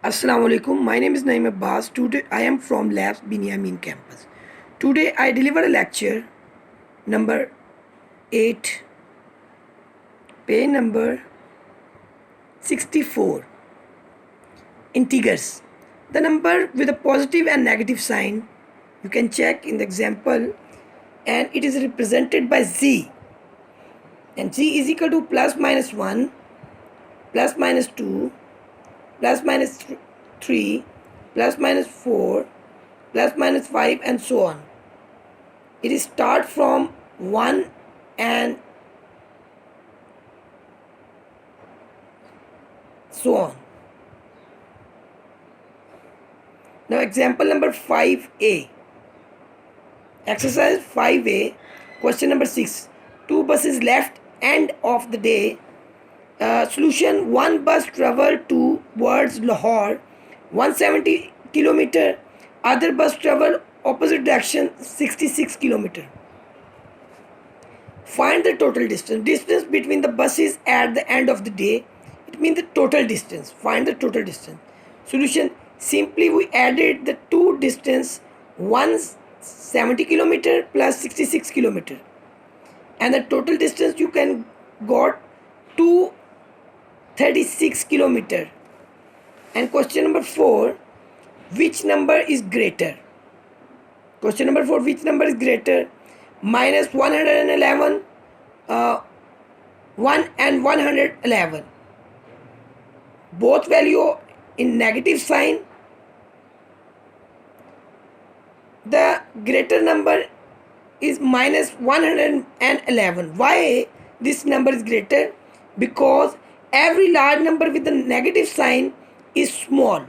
Assalamu alaikum. My name is Naeem Abbas. Today I am from Labs Binyameen campus. Today I deliver a lecture number 8, page number 64. Integers. The number with a positive and negative sign you can check in the example, and it is represented by z, and z is equal to plus minus 1, plus minus 2, plus minus 3, plus minus 4, plus minus 5, and so on. It is start from 1 and so on. Now example number 5a. Exercise 5a, question number 6. 2 buses left end of the day. Solution: one bus traveled towards Lahore 170 kilometer, other bus traveled opposite direction 66 kilometer. Find the total distance. Distance between the buses at the end of the day. It means the total distance. Find the total distance. Solution: simply we added the two distance, 170 kilometer plus 66 kilometer, and the total distance you can got 236 kilometer. And question number 4, which number is greater? Question number 4, which number is greater? Minus 111, 1 and 111. Both value in negative sign. The greater number is minus 111. Why this number is greater? Because every large number with the negative sign is small.